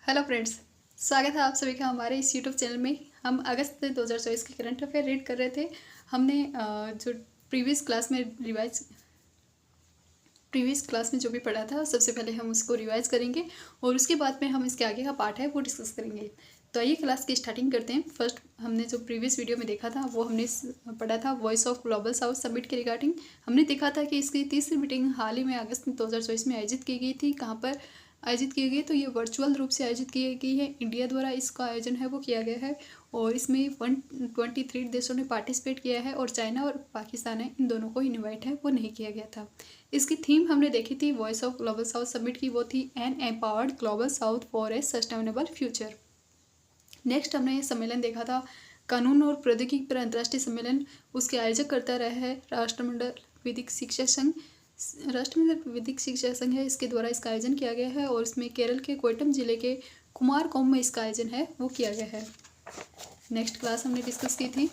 Hello friends, स्वागत है आप सभी का हमारे इस यूट्यूब चैनल में। हम अगस्त 2024 के करंट अफेयर रीड कर रहे थे। हमने जो प्रीवियस क्लास में जो भी पढ़ा था सबसे पहले हम उसको रिवाइज करेंगे और उसके बाद में हम इसके आगे का पार्ट है वो डिस्कस करेंगे। तो आइए क्लास की स्टार्टिंग करते हैं। फर्स्ट हमने जो प्रीवियस वीडियो में देखा था वो हमने पढ़ा था voice of global south summit के रिगार्डिंग। हमने देखा था कि इसकी तीसरी मीटिंग हाल ही में अगस्त 2024 में आयोजित की गई थी। कहाँ पर आयोजित की गई? तो ये वर्चुअल रूप से आयोजित की गई है। इंडिया द्वारा इसका आयोजन है वो किया गया है और इसमें 123 देशों ने पार्टिसिपेट किया है और चाइना और पाकिस्तान है, इन दोनों को इनवाइट है वो नहीं किया गया था। इसकी थीम हमने देखी थी voice of global south summit की, वो थी an empowered global south for a sustainable future. Next हमने ये सम्मेलन देखा था कानून और प्रौद्योगिकी पर अंतर्राष्ट्रीय सम्मेलन। उसके आयोजक करता रहा है राष्ट्रमंडल विधिक शिक्षा संघ। राष्ट्रमंडल विधिक शिक्षा संघ है, इसके द्वारा इसका आयोजन किया गया है और इसमें केरल के कोयटम जिले के कुमारकोम में इसका आयोजन है वो किया गया है। नेक्स्ट क्लास हमने डिस्कस की थी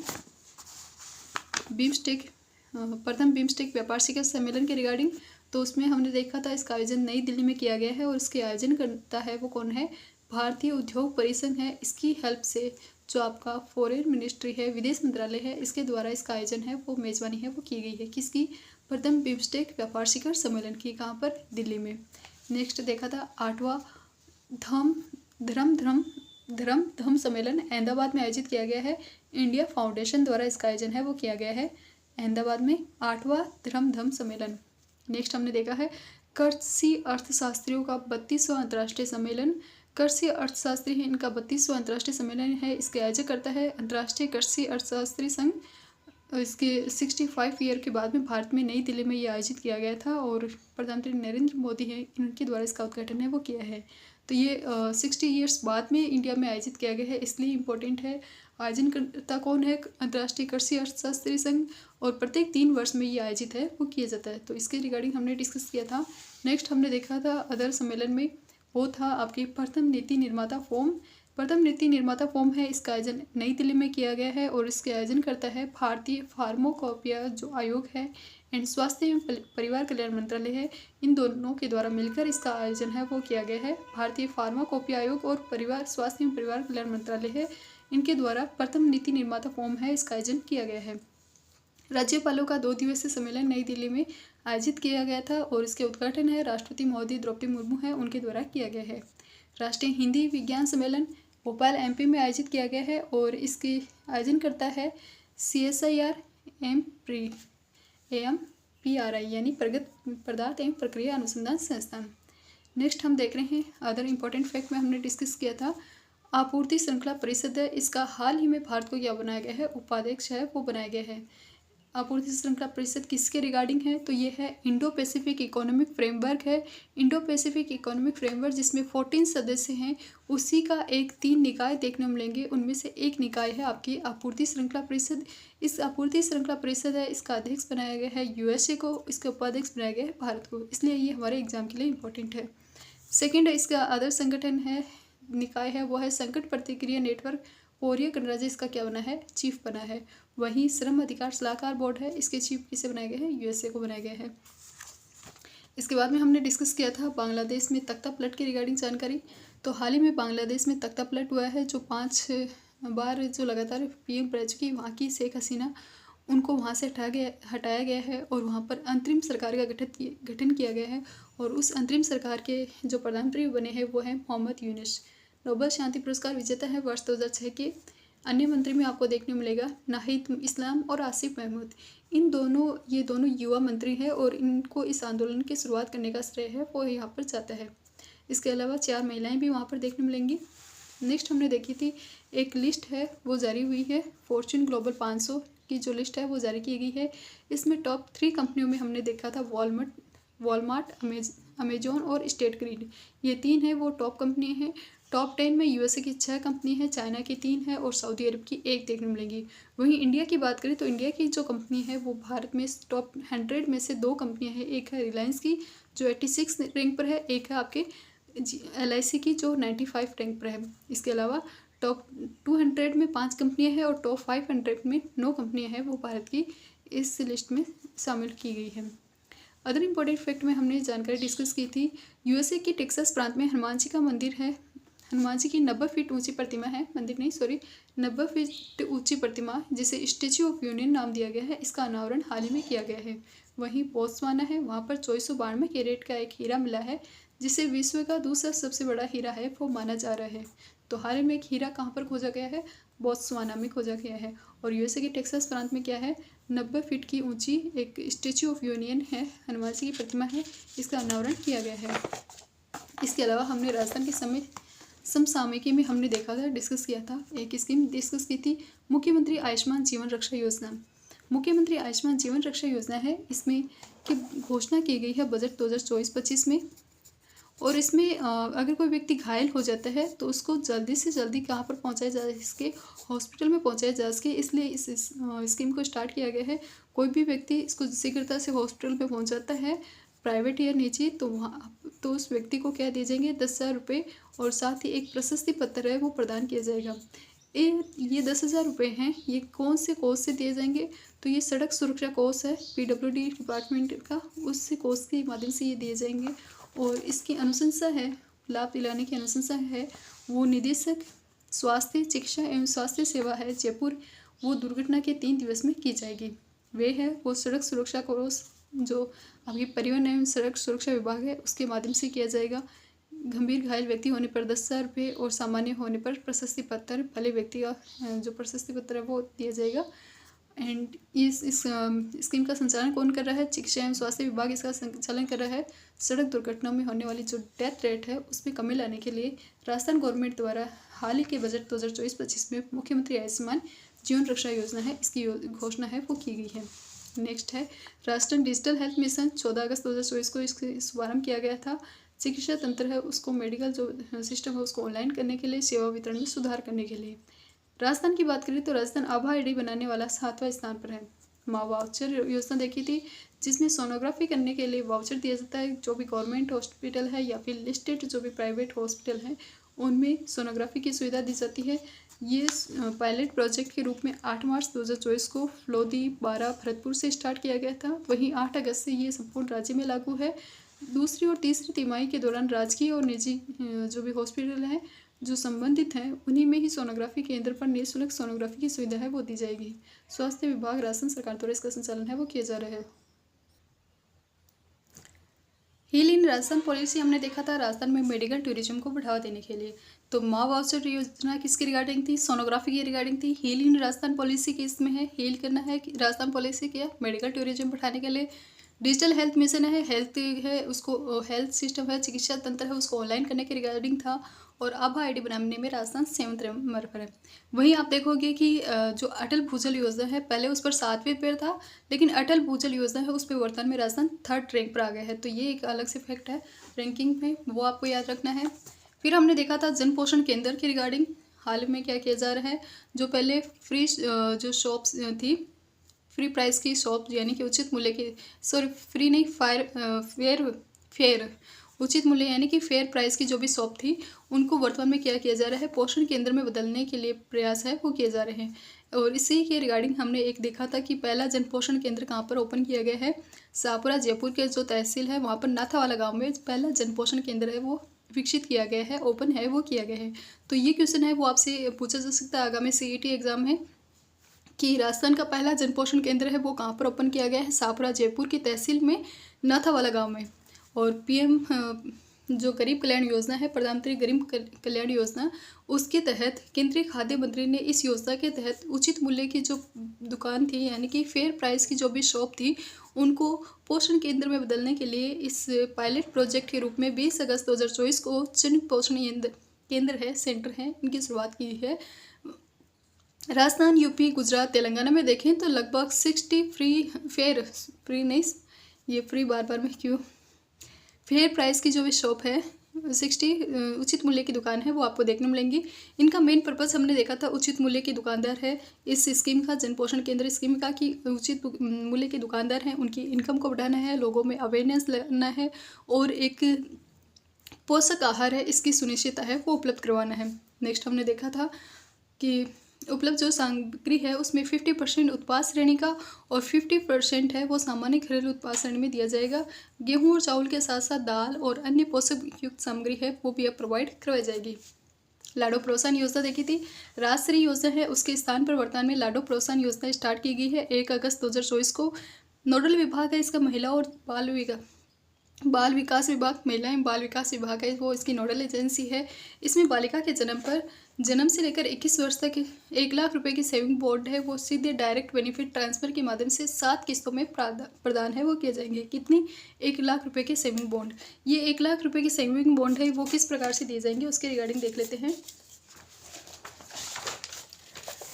बिम्स्टेक, प्रथम बिम्स्टेक व्यापार शिखर सम्मेलन के रिगार्डिंग। तो उसमें हमने देखा था इसका आयोजन नई दिल्ली में किया गया है और इसके आयोजन करता है वो कौन है? भारतीय उद्योग परिसंघ है। इसकी हेल्प से जो आपका फॉरेन मिनिस्ट्री है, विदेश मंत्रालय है, इसके द्वारा इसका आयोजन है वो मेजबानी है वो की गई है। किसकी? प्रथम बिम्स्टेक व्यापार शिखर सम्मेलन की। कहाँ पर? दिल्ली में। नेक्स्ट देखा था 8वां धर्म सम्मेलन अहमदाबाद में आयोजित किया गया है। इंडिया फाउंडेशन द्वारा इसका आयोजन है वो किया गया है अहमदाबाद में, 8वां धर्म सम्मेलन। नेक्स्ट हमने देखा है कृषि अर्थशास्त्रियों का 32वां अंतर्राष्ट्रीय सम्मेलन। कृषि अर्थशास्त्री है, इनका 32वां अंतर्राष्ट्रीय सम्मेलन है। इसके आयोजक करता है अंतर्राष्ट्रीय कृषि अर्थशास्त्री संघ। इसके 65 ईयर के बाद में भारत में नई दिल्ली में ये आयोजित किया गया था और प्रधानमंत्री नरेंद्र मोदी है, इनके द्वारा इसका उद्घाटन है वो किया है। तो ये 60 ईयर्स बाद में इंडिया में आयोजित किया गया है, इसलिए इम्पोर्टेंट है। आयोजनकर्ता कौन है? अंतर्राष्ट्रीय कृषि अर्थशास्त्री संघ, और प्रत्येक 3 वर्ष में ये आयोजित है वो किया जाता है। तो इसके रिगार्डिंग हमने डिस्कस किया था। नेक्स्ट हमने देखा था अदर सम्मेलन में, वो था आपकी प्रथम नीति निर्माता फोरम। प्रथम नीति निर्माता फोरम है, इसका आयोजन नई दिल्ली में किया गया है और इसके आयोजन करता है भारतीय फार्माकोपिया जो आयोग है एंड स्वास्थ्य एवं परिवार कल्याण मंत्रालय है, इन दोनों के द्वारा मिलकर इसका आयोजन है वो किया गया है। भारतीय फार्माकोपिया आयोग और स्वास्थ्य एवं परिवार कल्याण मंत्रालय है, इनके द्वारा प्रथम नीति निर्माता फोरम है इसका आयोजन किया गया है। राज्यपालों का 2 दिवसीय सम्मेलन नई दिल्ली में आयोजित किया गया था और इसके उद्घाटन है राष्ट्रपति महोदय द्रौपदी मुर्मू है, उनके द्वारा किया गया है। राष्ट्रीय हिंदी विज्ञान सम्मेलन भोपाल एमपी में आयोजित किया गया है और इसके आयोजन करता है CSIR AMPRI यानी प्रगत पदार्थ एवं प्रक्रिया अनुसंधान संस्थान। नेक्स्ट हम देख रहे हैं अदर इम्पोर्टेंट फैक्ट में हमने डिस्कस किया था आपूर्ति श्रृंखला परिषद है, इसका हाल ही में भारत को क्या बनाया गया है? उपाध्यक्ष है वो बनाया गया है। आपूर्ति श्रृंखला परिषद किसके रिगार्डिंग है? तो ये है इंडो पैसिफिक इकोनॉमिक फ्रेमवर्क है। इंडो पैसिफिक इकोनॉमिक फ्रेमवर्क जिसमें 14 सदस्य हैं, उसी का 3 निकाय देखने को मिलेंगे, उनमें से एक निकाय है आपकी आपूर्ति श्रृंखला परिषद। इस आपूर्ति श्रृंखला परिषद है, इसका अध्यक्ष बनाया गया है USA को, इसके उपाध्यक्ष बनाया गया है भारत को, इसलिए ये हमारे एग्जाम के लिए इंपॉर्टेंट है। सेकेंड इसका अदर संगठन है, निकाय है, वो है संकट प्रतिक्रिया नेटवर्क। कोरिया गणराज्य इसका क्या बना है? चीफ बना है। वहीं श्रम अधिकार सलाहकार बोर्ड है, इसके चीफ किसे बनाया गया है? USA को बनाया गया है। इसके बाद में हमने डिस्कस किया था बांग्लादेश में तख्ता पलट की रिगार्डिंग जानकारी। तो हाल ही में बांग्लादेश में तख्ता पलट हुआ है, जो 5 बार जो लगातार PM रह चुकी वहाँ की शेख हसीना, उनको वहाँ से हटाया गया है और वहाँ पर अंतरिम सरकार का गठन किया गया है और उस अंतरिम सरकार के जो प्रधानमंत्री बने हैं वो हैं मोहम्मद यूनुस। नोबेल शांति पुरस्कार विजेता है वर्ष 2006 के। अन्य मंत्री में आपको देखने को मिलेगा नाहिद इस्लाम और आसिफ महमूद। ये दोनों युवा मंत्री हैं और इनको इस आंदोलन की शुरुआत करने का श्रेय है वो यहाँ पर जाता है। इसके अलावा 4 महिलाएं भी वहाँ पर देखने मिलेंगी। नेक्स्ट हमने देखी थी एक लिस्ट है वो जारी हुई है, फॉर्च्यून ग्लोबल 500 की जो लिस्ट है वो जारी की गई है। इसमें टॉप 3 कंपनियों में हमने देखा था वॉलमार्ट, अमेजोन और स्टेट ग्रिड, ये 3 हैं वो टॉप कंपनी हैं। टॉप 10 में USA की 6 कंपनी है, चाइना की 3 है और सऊदी अरब की 1 देखने मिलेंगी। वहीं इंडिया की बात करें तो इंडिया की जो कंपनी है वो भारत में टॉप 100 में से 2 कंपनियां हैं, एक है रिलायंस की जो 86 रैंक पर है, एक है आपके LIC की जो 95 रैंक पर है। इसके अलावा टॉप 200 में 5 कंपनियाँ हैं और टॉप 500 में 9 कंपनियाँ हैं वो भारत की इस लिस्ट में शामिल की गई है। अदर इम्पोर्टेंट फैक्ट में हमने जानकारी डिस्कस की थी USA की टेक्सास प्रांत में हनुमान जी का मंदिर है। हनुमान जी की 90 फीट ऊंची प्रतिमा है, मंदिर नहीं सॉरी, 90 फीट ऊंची प्रतिमा जिसे स्टेच्यू ऑफ यूनियन नाम दिया गया है, इसका अनावरण हाल ही में किया गया है। वहीं बोत्सवाना है, वहाँ पर 2492 कैरेट का एक हीरा मिला है, जिसे विश्व का दूसरा सबसे बड़ा हीरा है वो माना जा रहा है। तो हाल ही में एक हीरा कहाँ पर खोजा गया है, बोत्सवाना में खोजा गया है। और यूएसए के टेक्सास प्रांत में क्या है, 90 फीट की ऊंची एक स्टेच्यू ऑफ यूनियन है, हनुमान जी की प्रतिमा है, इसका अनावरण किया गया है। इसके अलावा हमने राजस्थान के समसामयिकी में हमने देखा था, डिस्कस किया था, एक स्कीम डिस्कस की थी, मुख्यमंत्री आयुष्मान जीवन रक्षा योजना। मुख्यमंत्री आयुष्मान जीवन रक्षा योजना है, इसमें की घोषणा की गई है बजट 2024-25 में। और इसमें अगर कोई व्यक्ति घायल हो जाता है तो उसको जल्दी से जल्दी कहाँ पर पहुँचाया जा सके, हॉस्पिटल में पहुँचाया जा सके, इसलिए इस स्कीम को स्टार्ट किया गया है। कोई भी व्यक्ति इसको शीघ्रता से हॉस्पिटल में पहुँच जाता है, प्राइवेट या निजी, तो वहाँ तो उस व्यक्ति को क्या दिए जाएंगे, 10,000 रुपये, और साथ ही एक प्रशस्ति पत्र है वो प्रदान किया जाएगा। ये 10,000 रुपये हैं, ये कौन से कोष से दिए जाएंगे, तो ये सड़क सुरक्षा कोष है PWD डिपार्टमेंट का, उससे कोष के माध्यम से ये दिए जाएंगे। और इसकी अनुशंसा है, लाभ दिलाने की अनुशंसा है, वो निदेशक स्वास्थ्य शिक्षा एवं स्वास्थ्य सेवा है जयपुर, वो दुर्घटना के 3 दिवस में की जाएगी। वे है वो सड़क सुरक्षा कोष जो अभी परिवहन एवं सड़क सुरक्षा विभाग है उसके माध्यम से किया जाएगा। गंभीर घायल व्यक्ति होने पर 10,000 रुपये और सामान्य होने पर प्रशस्ति पत्र, भले व्यक्ति का जो प्रशस्ति पत्र है वो दिया जाएगा। एंड इस स्कीम का संचालन कौन कर रहा है, शिक्षा एवं स्वास्थ्य विभाग इसका संचालन कर रहा है। सड़क दुर्घटना में होने वाली जो डेथ रेट है उसमें कमी लाने के लिए राजस्थान गवर्नमेंट द्वारा हाल ही के बजट 2024-25 में मुख्यमंत्री आयुष्मान जीवन रक्षा योजना है, इसकी घोषणा है वो की गई है। नेक्स्ट है राष्ट्रीय डिजिटल हेल्थ मिशन, 14 अगस्त 2024 को इसका शुभारंभ किया गया था। चिकित्सा तंत्र है उसको, मेडिकल जो सिस्टम है उसको ऑनलाइन करने के लिए, सेवा वितरण में सुधार करने के लिए। राजस्थान की बात करें तो राजस्थान आभा आईडी बनाने वाला 7वां स्थान पर है। माँ वाउचर योजना देखी थी, जिसमें सोनोग्राफी करने के लिए वाउचर दिया जाता है। जो भी गवर्नमेंट हॉस्पिटल है या फिर लिस्टेड जो भी प्राइवेट हॉस्पिटल है उनमें सोनोग्राफी की सुविधा दी जाती है। ये पायलट प्रोजेक्ट के रूप में 8 मार्च 2024 को फ्लोदी 12 भरतपुर से स्टार्ट किया गया था। वहीं 8 अगस्त से ये संपूर्ण राज्य में लागू है। दूसरी और तीसरी तिमाही के दौरान राजकीय और निजी जो भी हॉस्पिटल हैं जो संबंधित हैं उन्हीं में ही सोनोग्राफी केंद्र पर निःशुल्क सोनोग्राफी की सुविधा है वो दी जाएगी। स्वास्थ्य विभाग राजस्थान सरकार द्वारा इसका संचालन है वो किया जा रहा है। हील इन राजस्थान पॉलिसी हमने देखा था राजस्थान में मेडिकल टूरिज्म को बढ़ावा देने के लिए। तो माँ वाउचर योजना किसकी रिगार्डिंग थी, सोनोग्राफी की रिगार्डिंग थी। हील इन राजस्थान पॉलिसी की इसमें है, हील करना है राजस्थान पॉलिसी क्या, मेडिकल टूरिज्म बढ़ाने के लिए। डिजिटल हेल्थ मिशन है, हेल्थ है उसको, हेल्थ सिस्टम है, चिकित्सा तंत्र है उसको ऑनलाइन करने के रिगार्डिंग था। और आभा आईडी बनाने में राजस्थान 7वें नंबर पर है। वहीं आप देखोगे कि जो अटल भूजल योजना है पहले उस पर 7वें पर था, लेकिन अटल भूजल योजना है उस पर वर्तमान में राजस्थान 3rd रैंक पर आ गया है। तो ये एक अलग से फैक्ट है रैंकिंग में, वो आपको याद रखना है। फिर हमने देखा था जन पोषण केंद्र की रिगार्डिंग हाल में क्या किया जा रहा है। जो पहले फ्री जो शॉप्स थी, फ्री प्राइस की शॉप यानी कि उचित मूल्य की, सॉरी फ्री नहीं, फेयर उचित मूल्य यानी कि फेयर प्राइस की जो भी शॉप थी उनको वर्तमान में क्या किया जा रहा है, पोषण केंद्र में बदलने के लिए प्रयास है वो किए जा रहे हैं। और इसी के रिगार्डिंग हमने एक देखा था कि पहला जन पोषण केंद्र कहाँ पर ओपन किया गया है, शाहपुरा जयपुर के जो तहसील है वहाँ पर नाथावाला गाँव में पहला जन पोषण केंद्र है वो विकसित किया गया है, ओपन है वो किया गया है। तो ये क्वेश्चन है वो आपसे पूछा जा सकता है आगामी CET एग्जाम में कि राजस्थान का पहला जन पोषण केंद्र है वो कहाँ पर ओपन किया गया है, शाहपुरा जयपुर की तहसील में नाथावाला गाँव में। और PM जो गरीब कल्याण योजना है, प्रधानमंत्री गरीब कल्याण योजना, उसके तहत केंद्रीय खाद्य मंत्री ने इस योजना के तहत उचित मूल्य की जो दुकान थी यानी कि फेयर प्राइस की जो भी शॉप थी उनको पोषण केंद्र में बदलने के लिए इस पायलट प्रोजेक्ट के रूप में 20 अगस्त 2024 को जन पोषण केंद्र है, सेंटर है, इनकी शुरुआत की है। राजस्थान, यूपी, गुजरात, तेलंगाना में देखें तो लगभग 60 फ्री नहीं, ये फ्री बार बार में क्यों, फेयर प्राइस की जो भी शॉप है 60 उचित मूल्य की दुकान है वो आपको देखने मिलेंगी। इनका मेन पर्पस हमने देखा था उचित मूल्य की दुकानदार है इस स्कीम का, जन पोषण केंद्र स्कीम का, कि उचित मूल्य के दुकानदार हैं उनकी इनकम को बढ़ाना है, लोगों में अवेयरनेस लाना है और एक पोषक आहार है इसकी सुनिश्चितता है वो उपलब्ध करवाना है। नेक्स्ट हमने देखा था कि उपलब्ध जो सामग्री है उसमें 50% उत्पाद श्रेणी का और 50% है वो सामान्य घरेलू उत्पाद श्रेणी में दिया जाएगा। गेहूं और चावल के साथ साथ दाल और अन्य पोषक युक्त सामग्री है वो भी अब प्रोवाइड करवाई जाएगी। लाडो प्रोत्साहन योजना देखी थी। राजश्री योजना है, उसके स्थान पर वर्तमान में लाडो प्रोत्साहन योजना स्टार्ट की गई है 1 अगस्त 2024 को। नोडल विभाग है इसका महिला और बाल विकास विभाग, महिला एवं बाल विकास विभाग है वो इसकी नोडल एजेंसी है। इसमें बालिका के जन्म से लेकर 21 वर्ष तक 1 लाख रुपए की सेविंग बॉन्ड है वो सीधे डायरेक्ट बेनिफिट ट्रांसफर के माध्यम से 7 किस्तों में प्रदान है वो किए जाएंगे। कितनी? 1 लाख रुपए की सेविंग बॉन्ड। ये 1 लाख रुपए की सेविंग बॉन्ड है वो किस प्रकार से दिए जाएंगे उसके रिगार्डिंग देख लेते हैं।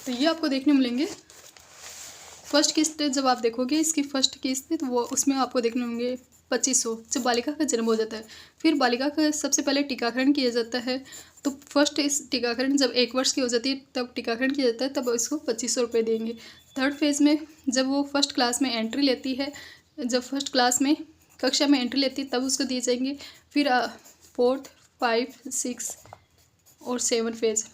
तो ये आपको देखने मिलेंगे। फर्स्ट किस्त जब आप देखोगे इसकी फर्स्ट किस्त तो वो उसमें आपको देखने होंगे 2500 जब बालिका का जन्म हो जाता है। फिर बालिका का सबसे पहले टीकाकरण किया जाता है। तो फर्स्ट इस टीकाकरण जब 1 वर्ष की हो जाती है तब टीकाकरण किया जाता है, तब इसको 2500 रुपये देंगे। थर्ड फेज़ में जब वो फर्स्ट क्लास में एंट्री लेती है, जब फर्स्ट क्लास में कक्षा में एंट्री लेती है तब उसको दिए जाएंगे। फिर 4th, 5, 6 और 7 फेज़।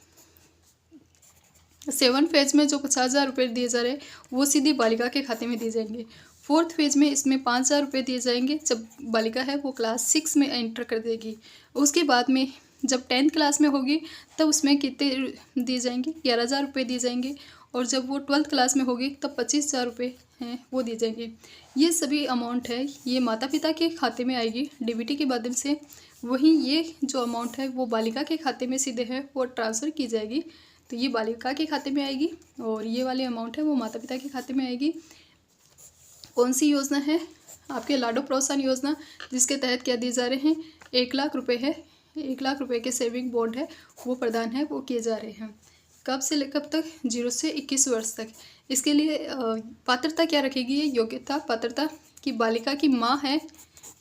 7 फेज़ में जो 50,000 रुपये दिए जा रहे हैं वो सीधी बालिका के खाते में दिए जाएंगे। 4th फेज़ में इसमें 5,000 रुपये दिए जाएंगे जब बालिका है वो क्लास 6 में एंटर कर देगी। उसके बाद में जब 10th क्लास में होगी तब उसमें कितने दिए जाएंगे? 11,000 रुपये दिए जाएंगे। और जब वो 12th क्लास में होगी तब 25,000 रुपये हैं वो दिए जाएंगे। ये सभी अमाउंट है ये माता पिता के खाते में आएगी डीबीटी के माध्यम से। वहीं ये जो अमाउंट है वो बालिका के खाते में सीधे है वो ट्रांसफ़र की जाएगी। तो ये बालिका के खाते में आएगी और ये वाली अमाउंट है वो माता पिता के खाते में आएगी। कौन सी योजना है? आपके लाडो प्रोत्साहन योजना, जिसके तहत क्या दिए जा रहे हैं? 1 लाख रुपए है, 1 लाख रुपए के सेविंग बॉन्ड है वो प्रदान है वो किए जा रहे हैं। कब से कब तक? 0 से 21 वर्ष तक। इसके लिए पात्रता क्या रखेगी? ये योग्यता पात्रता कि बालिका की माँ है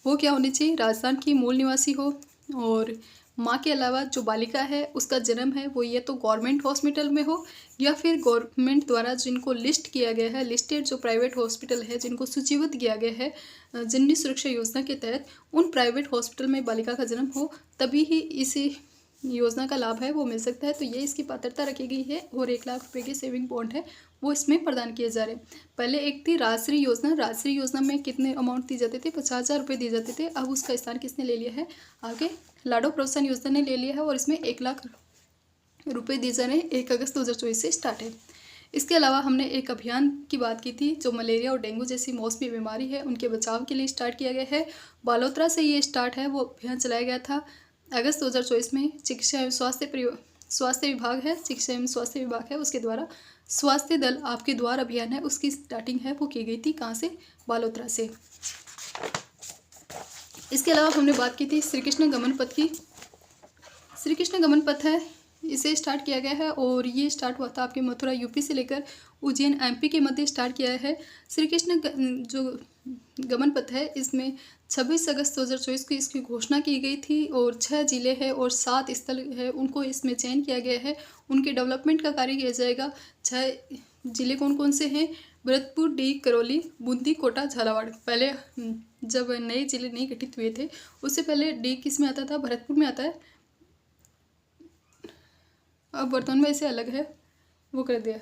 वो क्या होनी चाहिए? राजस्थान की मूल निवासी हो। और माँ के अलावा जो बालिका है उसका जन्म है वो ये तो गवर्नमेंट हॉस्पिटल में हो या फिर गवर्नमेंट द्वारा जिनको लिस्ट किया गया है, लिस्टेड जो प्राइवेट हॉस्पिटल है जिनको सूचीबद्ध किया गया है जननी सुरक्षा योजना के तहत, उन प्राइवेट हॉस्पिटल में बालिका का जन्म हो तभी ही इसी योजना का लाभ है वो मिल सकता है। तो ये इसकी पात्रता रखी गई है और 1 लाख रुपए की सेविंग बॉन्ड है वो इसमें प्रदान किए जा रहे हैं। पहले एक थी राजश्री योजना। राजश्री योजना में कितने अमाउंट दिए जाते थे? 50,000 रुपये दिए जाते थे। अब उसका स्थान किसने ले लिया है? आगे लाडो प्रोत्साहन योजना ने ले लिया है और इसमें 1 लाख रुपये दिए जा रहे हैं। 1 अगस्त 2024 से स्टार्ट है। इसके अलावा हमने एक अभियान की बात की थी जो मलेरिया और डेंगू जैसी मौसमी बीमारी है उनके बचाव के लिए स्टार्ट किया गया है। बालोतरा से ये स्टार्ट है वो अभियान चलाया गया था अगस्त 2024 में। शिक्षा एवं स्वास्थ्य विभाग है, शिक्षा एवं स्वास्थ्य विभाग है, उसके द्वारा स्वास्थ्य दल आपके द्वार अभियान है उसकी स्टार्टिंग है वो की गई थी। कहाँ से? बालोतरा से। इसके अलावा हमने बात की थी श्री कृष्ण गमन पथ की। श्री कृष्ण गमन पथ है इसे स्टार्ट किया गया है और ये स्टार्ट हुआ था आपके मथुरा यूपी से लेकर उज्जैन एमपी के मध्य स्टार्ट किया है। श्री कृष्ण जो गमन पथ है इसमें 26 अगस्त 2024 को इसकी घोषणा की गई थी और 6 जिले हैं और 7 स्थल है उनको इसमें चयन किया गया है। उनके डेवलपमेंट का कार्य किया जाएगा। 6 जिले कौन कौन से हैं? भरतपुर, डी, करौली, बूंदी, कोटा, झालावाड़। पहले जब नए जिले नहीं गठित हुए थे उससे पहले डी किस में आता था? भरतपुर में आता है। अब वर्तमान में इसे अलग है वो कर दिया।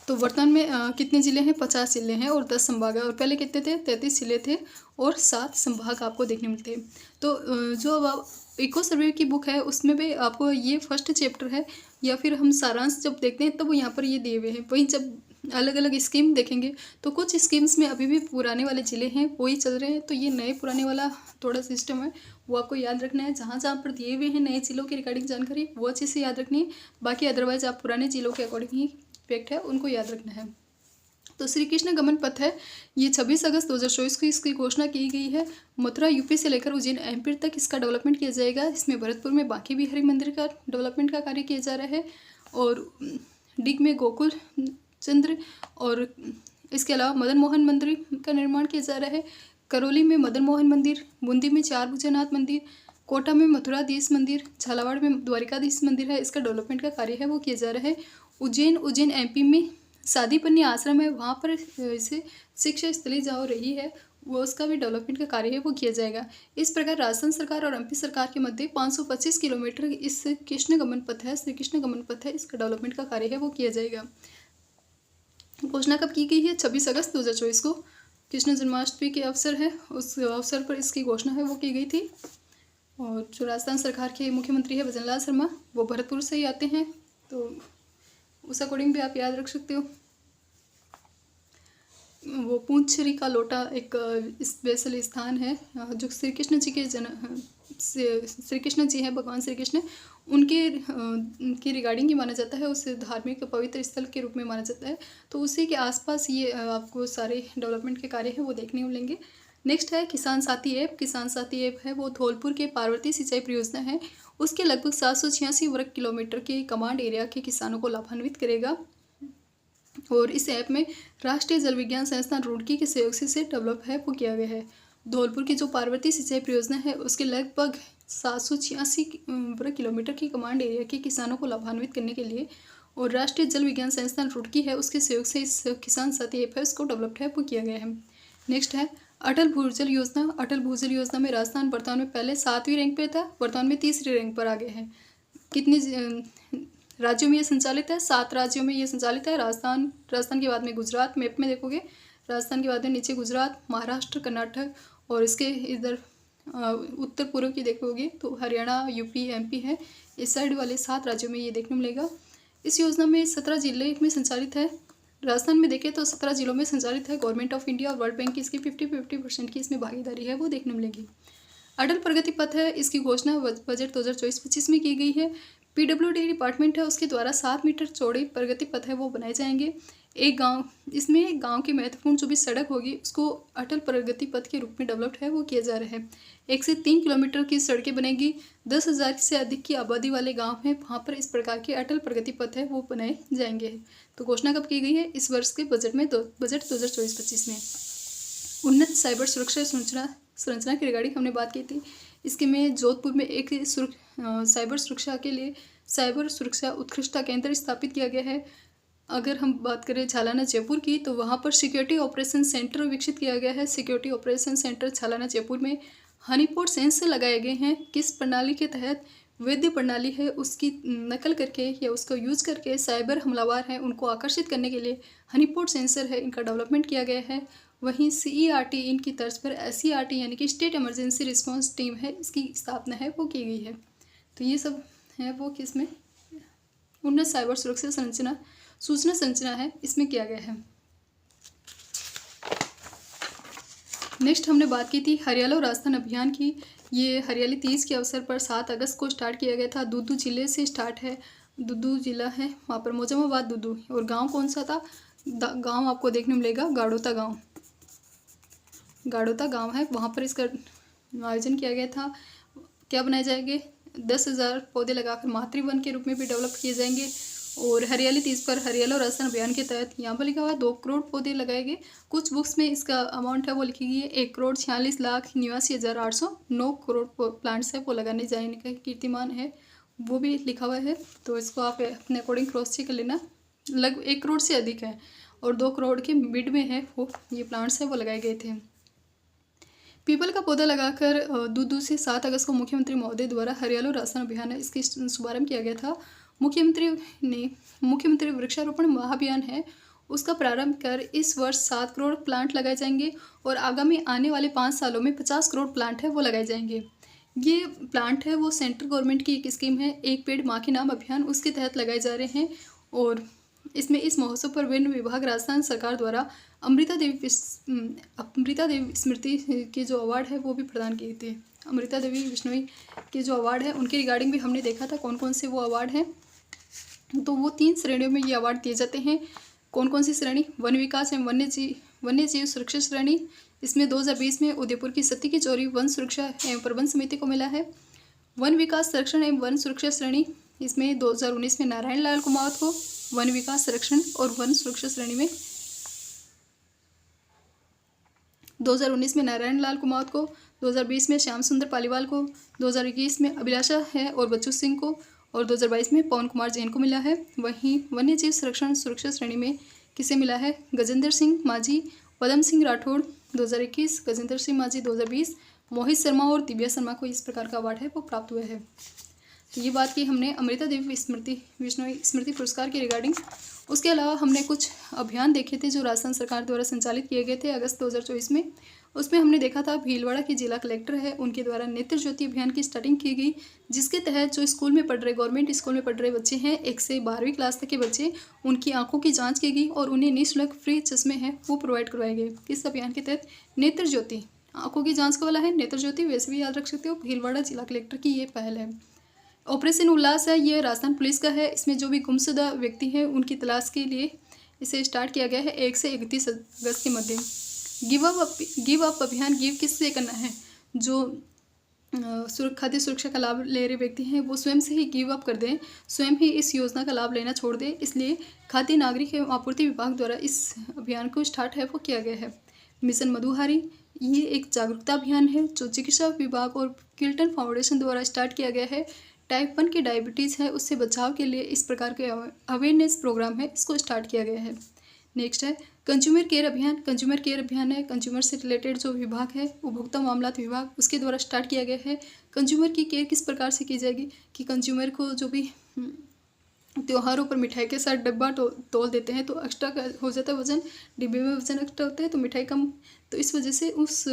तो वर्तमान में कितने ज़िले हैं? 50 ज़िले हैं और 10 संभाग है। और पहले कितने थे? 33 ज़िले थे और 7 संभाग आपको देखने मिलते हैं। तो जो अब इको सर्वे की बुक है उसमें भी आपको ये फर्स्ट चैप्टर है या फिर हम सारांश जब देखते हैं तब वो यहाँ पर ये दिए हुए हैं। वहीं जब अलग अलग स्कीम देखेंगे तो कुछ स्कीम्स में अभी भी पुराने वाले ज़िले हैं वो ही चल रहे हैं। तो ये नए पुराने वाला थोड़ा सिस्टम है वो आपको याद रखना है। जहाँ जहाँ पर दिए हुए हैं नए जिलों की रिगार्डिंग जानकारी वो अच्छे से याद रखनी है। बाकी अदरवाइज आप पुराने जिलों के अकॉर्डिंग ही फैक्ट है उनको याद रखना है। तो श्री कृष्ण गमन पथ है ये 26 अगस्त 2024 को इसकी घोषणा की गई है। मथुरा यूपी से लेकर उज्जैन एमपी तक इसका डेवलपमेंट किया जाएगा। इसमें भरतपुर में बांके बिहारी मंदिर का डेवलपमेंट का कार्य किया जा रहा है और डिग में गोकुल चंद्र और इसके अलावा मदन मोहन मंदिर का निर्माण किया जा रहा है। करौली में मदन मोहन मंदिर, बूंदी में चार भुजनाथ मंदिर, कोटा में मथुराधीश मंदिर, झालावाड़ में द्वारिकाधीश मंदिर है इसका डेवलपमेंट का कार्य है वो किया जा रहा है। उज्जैन एमपी में सादीपन्नी आश्रम है वहाँ पर इसे शिक्षा स्थली जहाँ रही है वो उसका भी डेवलपमेंट का कार्य है वो किया जाएगा। इस प्रकार राजस्थान सरकार और एमपी सरकार के मध्य 525 किलोमीटर इस कृष्ण गमन पथ है, श्री कृष्ण गमन पथ है, इसका डेवलपमेंट का कार्य है वो किया जाएगा। घोषणा कब की गई है? 26 अगस्त 2024 को कृष्ण जन्माष्टमी के अवसर है उस अवसर पर इसकी घोषणा है वो की गई थी। और जो राजस्थान सरकार के मुख्यमंत्री है भजनलाल शर्मा, वो भरतपुर से ही आते हैं, तो उस अकॉर्डिंग भी आप याद रख सकते हो। वो पूंछरी का लोटा एक स्पेशल स्थान है जो श्री कृष्ण जी के श्री कृष्ण जी हैं, भगवान श्री कृष्ण, उनके रिगार्डिंग ही माना जाता है, उसे धार्मिक पवित्र स्थल के रूप में माना जाता है। तो उसी के आसपास ये आपको सारे डेवलपमेंट के कार्य हैं वो देखने को मिलेंगे। नेक्स्ट है किसान साथी ऐप। किसान साथी ऐप है वो धौलपुर के पार्वती सिंचाई परियोजना है, उसके लगभग 786 वर्ग किलोमीटर के कमांड एरिया के किसानों को लाभान्वित करेगा। और इस ऐप में राष्ट्रीय जल विज्ञान संस्थान रुड़की के सहयोग से डेवलप है वो किया गया है। धौलपुर की जो पार्वती सिंचाई परियोजना है उसके लगभग 786 वर्ग किलोमीटर की कमांड एरिया के किसानों को लाभान्वित करने के लिए और राष्ट्रीय जल विज्ञान संस्थान रुड़की है उसके सहयोग से इस किसान साथी ऐप है उसको डेवलप्ड है वो किया गया है। नेक्स्ट है अटल भूजल योजना। अटल भूजल योजना में राजस्थान वर्तमान में पहले 7वीं रैंक पे था, वर्तमान में 3री रैंक पर आ गए हैं। कितने राज्यों में ये संचालित है? 7 राज्यों में ये संचालित है। राजस्थान के बाद में गुजरात, मैप में देखोगे राजस्थान के बाद में नीचे गुजरात, महाराष्ट्र, कर्नाटक और इसके इधर उत्तर पूर्व की देखोगे तो हरियाणा, यूपी, एमपी है। इस साइड वाले 7 राज्यों में ये देखने मिलेगा। इस योजना में 17 जिले में संचालित है। राजस्थान में देखें तो 17 जिलों में संचालित है। गवर्नमेंट ऑफ इंडिया और वर्ल्ड बैंक की इसकी 50% की इसमें भागीदारी है वो देखने मिलेगी। अटल प्रगति पथ है, इसकी घोषणा बजट 2024-25 में की गई है। पीडब्ल्यूडी डिपार्टमेंट है उसके द्वारा 7 मीटर चौड़े प्रगति पथ है वो बनाए जाएंगे। इसमें एक गांव की महत्वपूर्ण जो भी सड़क होगी उसको अटल प्रगति पथ के रूप में डेवलप्ड है वो किया जा रहा है। 1 से 3 किलोमीटर की सड़कें बनेगी। 10,000 से अधिक की आबादी वाले गांव हैं, वहाँ पर इस प्रकार के अटल प्रगति पथ है वो बनाए जाएंगे। तो घोषणा कब की गई है? इस वर्ष के बजट 2024-25 में। उन्नत साइबर सुरक्षा संरचना की रिगार्डिंग हमने बात की थी। इसके में जोधपुर में एक साइबर सुरक्षा के लिए साइबर सुरक्षा उत्कृष्टता केंद्र स्थापित किया गया है। अगर हम बात करें झालाना जयपुर की तो वहाँ पर सिक्योरिटी ऑपरेशन सेंटर विकसित किया गया है। Security operation centre Jhalana Jaipur में हनीपोट सेंसर लगाए गए हैं। किस प्रणाली के तहत? वैद्य प्रणाली है उसकी नकल करके या उसको यूज करके साइबर हमलावर हैं उनको आकर्षित करने के लिए हनीपोट सेंसर है इनका डेवलपमेंट किया गया है। वहीं CERT इनकी तर्ज पर SCRT यानी कि स्टेट इमरजेंसी रिस्पांस टीम है, इसकी स्थापना है वो की गई है। तो ये सब है वो किसमें उन्नत साइबर सुरक्षा सूचना संरचना है इसमें किया गया है। नेक्स्ट हमने बात की थी हरियाला और राजस्थान अभियान की। ये हरियाली तीज के अवसर पर 7 अगस्त को स्टार्ट किया गया था। दुदू जिले से स्टार्ट है। दुदू जिला है वहाँ पर मोजामाबाद दुदू। और गांव कौन सा था? गांव आपको देखने मिलेगा गाड़ोता गांव। गाड़ोता गांव है, वहाँ पर इसका आयोजन किया गया था। क्या बनाए जाएंगे? 10,000 पौधे लगाकर मातृवन के रूप में भी डेवलप किए जाएंगे। और हरियाली तीज पर हरियाला और राजस्थान अभियान के तहत यहाँ पर लिखा हुआ है 2 करोड़ पौधे लगाए गए। कुछ बुक्स में इसका अमाउंट है वो लिखी गई है 1,46,89,809 करोड़ प्लांट्स है वो लगाने जाने का कीर्तिमान है वो भी लिखा हुआ है। तो इसको आप अपने अकॉर्डिंग क्रॉस चेक कर लेना। लगभग 1 करोड़ से अधिक है और 2 करोड़ के मिड में है वो ये प्लांट्स है वो लगाए गए थे। पीपल का पौधा लगाकर दूदू से 7 अगस्त को मुख्यमंत्री महोदय द्वारा हरियाला और राजस्थान अभियान है इसकी शुभारंभ किया गया था। मुख्यमंत्री वृक्षारोपण महाअभियान है उसका प्रारंभ कर इस वर्ष 7 करोड़ प्लांट लगाए जाएंगे और आगामी आने वाले 5 सालों में 50 करोड़ प्लांट है वो लगाए जाएंगे। ये प्लांट है वो सेंट्रल गवर्नमेंट की एक स्कीम है, एक पेड़ माँ के नाम अभियान, उसके तहत लगाए जा रहे हैं। और इसमें इस महोत्सव पर वन विभाग राजस्थान सरकार द्वारा अमृता देवी स्मृति के जो अवार्ड है वो भी प्रदान किए थे। अमृता देवी विश्नोई के जो अवार्ड है उनके रिगार्डिंग भी हमने देखा था कौन कौन से वो अवार्ड हैं। तो वो 3 श्रेणियों में ये अवार्ड दिए जाते हैं। कौन कौन सी श्रेणी? वन विकास एवं वन्य जीव सुरक्षा श्रेणी, इसमें 2020 में उदयपुर की सती की चोरी वन सुरक्षा एवं प्रबंध समिति को मिला है। वन विकास संरक्षण एवं वन सुरक्षा श्रेणी, इसमें 2019 में नारायण लाल कुमावत को वन विकास संरक्षण और वन सुरक्षा श्रेणी में 2019 में नारायण लाल कुमावत को, 2020 में श्याम सुंदर पालीवाल को, 2021 में अभिलाषा है और बच्चू सिंह को और 2022 में पवन कुमार जैन को मिला है। वहीं वन्य जीव संरक्षण सुरक्षा श्रेणी में किसे मिला है? गजेंद्र सिंह माझी, पदम सिंह राठौड़ 2021, गजेंद्र सिंह माझी 2020, मोहित शर्मा और दिव्या शर्मा को इस प्रकार का अवार्ड है वो प्राप्त हुआ है। तो ये बात की हमने अमृता देवी स्मृति विश्नोई स्मृति पुरस्कार के रिगार्डिंग। उसके अलावा हमने कुछ अभियान देखे थे जो राजस्थान सरकार द्वारा संचालित किए गए थे अगस्त 2024 में। उसमें हमने देखा था भीलवाड़ा के जिला कलेक्टर है उनके द्वारा नेत्र ज्योति अभियान की स्टार्टिंग की गई, जिसके तहत जो स्कूल में पढ़ रहे गवर्नमेंट स्कूल में पढ़ रहे बच्चे हैं 1 से 12वीं क्लास तक के बच्चे, उनकी आंखों की जांच की गई और उन्हें निःशुल्क फ्री चश्मे हैं वो प्रोवाइड करवाए गए। इस अभियान के तहत नेत्र ज्योति आंखों की जाँच का वाला है नेत्र ज्योति, वैसे भी याद रख सकते हो भीलवाड़ा जिला कलेक्टर की ये पहल है। ऑपरेशन उल्लास है ये राजस्थान पुलिस का है, इसमें जो भी गुमशुदा व्यक्ति हैं उनकी तलाश के लिए इसे स्टार्ट किया गया है 1 से 31 अगस्त के मध्य। गिव अप अभियान गिव किससे करना है, जो खाद्य सुरक्षा का लाभ ले रहे व्यक्ति हैं वो स्वयं से ही गिव अप कर दें, स्वयं ही इस योजना का लाभ लेना छोड़ दें। इसलिए खाद्य नागरिक एवं आपूर्ति विभाग द्वारा इस अभियान को स्टार्ट है वो किया गया है। मिशन मधुहारी ये एक जागरूकता अभियान है जो चिकित्सा विभाग और किल्टन फाउंडेशन द्वारा स्टार्ट किया गया है। टाइप 1 की डायबिटीज़ है उससे बचाव के लिए इस प्रकार के अवेयरनेस प्रोग्राम है, इसको स्टार्ट किया गया है। नेक्स्ट है कंज्यूमर केयर अभियान। कंज्यूमर केयर अभियान है कंज्यूमर से रिलेटेड जो विभाग है उपभोक्ता मामलात विभाग उसके द्वारा स्टार्ट किया गया है। कंज्यूमर की केयर किस प्रकार से की जाएगी कि कंज्यूमर को जो भी त्योहारों पर मिठाई के साथ डब्बा तोल देते हैं तो एक्स्ट्रा हो जाता है वजन, डिब्बे में वजन एक्स्ट्रा होता है तो मिठाई कम, तो इस वजह से उस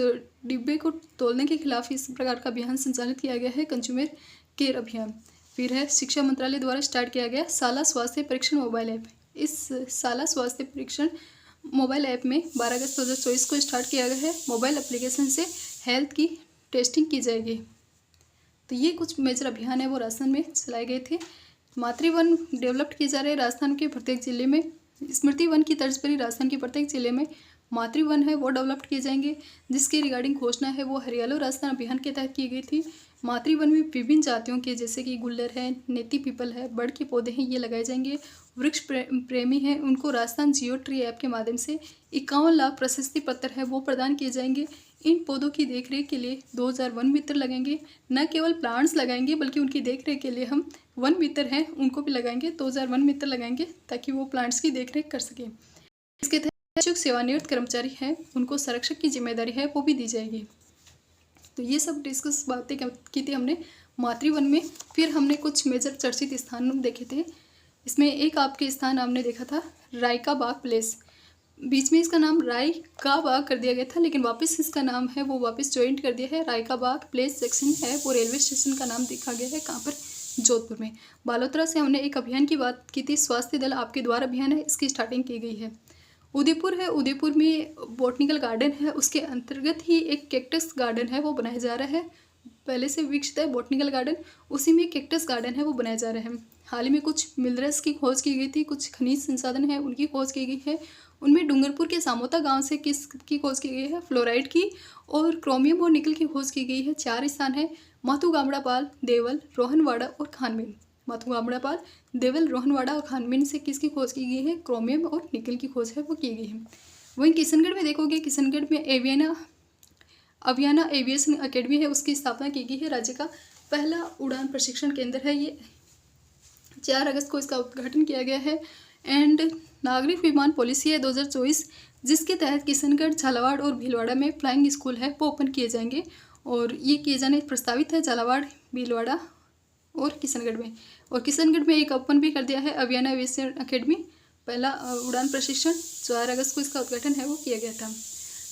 डिब्बे को तोलने के खिलाफ इस प्रकार का अभियान संचालित किया गया है कंज्यूमर केयर अभियान। फिर है शिक्षा मंत्रालय द्वारा स्टार्ट किया गया शाला स्वास्थ्य परीक्षण मोबाइल ऐप। इस शाला स्वास्थ्य परीक्षण मोबाइल ऐप में 12 अगस्त 2024 को स्टार्ट किया गया है। मोबाइल एप्लीकेशन से हेल्थ की टेस्टिंग की जाएगी। तो ये कुछ मेजर अभियान है वो राजस्थान में चलाए गए थे। मातृवन डेवलप किए जा रहे हैं राजस्थान के प्रत्येक जिले में, स्मृति वन की तर्ज पर ही राजस्थान के प्रत्येक जिले में मातृवन है वो डेवलप किए जाएंगे, जिसकी रिगार्डिंग घोषणा है वो हरियालो राजस्थान अभियान के तहत की गई थी। मातृवन में विभिन्न जातियों के जैसे कि गुल्लर है, नेती पीपल है, बड़ के पौधे हैं ये लगाए जाएंगे। वृक्ष प्रेमी हैं उनको राजस्थान जियो ट्री ऐप के माध्यम से 51 लाख प्रशस्ति पत्र है वो प्रदान किए जाएंगे। इन पौधों की देखरेख के लिए 2000 वन मित्र लगेंगे, न केवल प्लांट्स लगाएंगे बल्कि उनकी देखरेख के लिए हम वन मित्र हैं उनको भी लगाएंगे, 2000 वन मित्र लगाएंगे ताकि वो प्लांट्स की देखरेख कर सकें। इसके तहत जो सेवानिवृत्त कर्मचारी हैं उनको संरक्षक की जिम्मेदारी है वो भी दी जाएगी। तो ये सब डिस्कस बातें की थी हमने मातृवन में। फिर हमने कुछ मेजर चर्चित स्थान देखे थे। इसमें एक आपके स्थान हमने देखा था राय का बाग प्लेस, बीच में इसका नाम राय का बाग कर दिया गया था लेकिन वापस इसका नाम है वो वापस ज्वाइंट कर दिया है। राय का बाग प्लेस सेक्शन है वो रेलवे स्टेशन का नाम देखा गया है, कहाँ पर, जोधपुर में। बालोतरा से हमने एक अभियान की बात की थी, स्वास्थ्य दल आपके द्वार अभियान है, इसकी स्टार्टिंग की गई है। उदयपुर है, उदयपुर में बॉटनिकल गार्डन है उसके अंतर्गत ही एक कैक्टस गार्डन है वो बनाया जा रहा है। पहले से विकसित है बॉटनिकल गार्डन, उसी में कैक्टस गार्डन है वो बनाया जा रहा है। हाल ही में कुछ मिनरल्स की खोज की गई थी, कुछ खनिज संसाधन है उनकी खोज की गई है। उनमें डूंगरपुर के सामोता गांव से किसकी खोज की गई है, फ्लोराइड की, और क्रोमियम और निकल की खोज की गई है। 4 स्थान है माथू गामड़ापाल, देवल, रोहनवाड़ा और खानमेन। माथू गामड़ापाल, देवल, रोहनवाड़ा और खानमेन से किसकी खोज की गई है, क्रोमियम और निकल की खोज है वो की गई है। वहीं किशनगढ़ में देखोगे, किशनगढ़ में अवियाना एविएशन अकेडमी है उसकी स्थापना की गई है। राज्य का पहला उड़ान प्रशिक्षण केंद्र है ये, 4 अगस्त को इसका उद्घाटन किया गया है। एंड नागरिक विमान पॉलिसी है 2024 जिसके तहत किशनगढ़, झालावाड़ और भीलवाड़ा में फ्लाइंग स्कूल है वो ओपन किए जाएंगे और ये किए जाने प्रस्तावित है झालावाड़, भीलवाड़ा और किशनगढ़ में। और किशनगढ़ में एक ओपन भी कर दिया है अवियाना एविएशन अकेडमी, पहला उड़ान प्रशिक्षण 4 अगस्त को इसका उद्घाटन है वो किया गया था।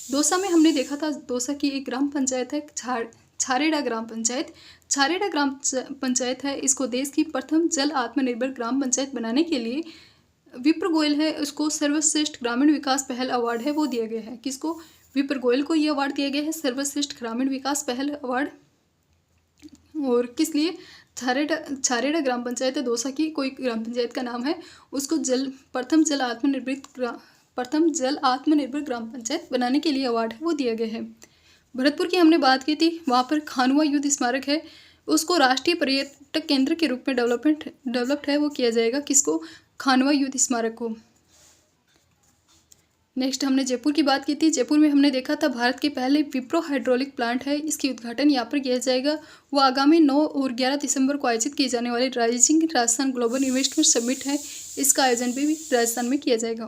दौसा में हमने देखा था, दौसा की एक ग्राम पंचायत है छारेड़ा ग्राम पंचायत। छारेड़ा ग्राम पंचायत है, इसको देश की प्रथम जल आत्मनिर्भर ग्राम पंचायत बनाने के लिए विप्र गोयल है उसको सर्वश्रेष्ठ ग्रामीण विकास पहल अवार्ड है वो दिया गया है। किसको, विप्र गोयल को ये अवार्ड दिया गया है, सर्वश्रेष्ठ ग्रामीण विकास पहल अवार्ड। और किस लिए, छारेड़ा ग्राम पंचायत है दौसा की, कोई ग्राम पंचायत का नाम है, उसको प्रथम जल आत्मनिर्भर ग्राम पंचायत बनाने के लिए अवार्ड है वो दिया गया है। भरतपुर की हमने बात की थी, वहाँ पर खानुआ युद्ध स्मारक है उसको राष्ट्रीय पर्यटक केंद्र के रूप में डेवलप्ड है वो किया जाएगा। किसको, खानुआ युद्ध स्मारक को। नेक्स्ट हमने जयपुर की बात की थी, जयपुर में हमने देखा था भारत के पहले विप्रो हाइड्रोलिक प्लांट है, इसकी उद्घाटन यहाँ पर किया जाएगा। वो आगामी 9 और 11 दिसंबर को आयोजित किए जाने वाले rising Rajasthan global investment summit है, इसका आयोजन भी राजस्थान में किया जाएगा।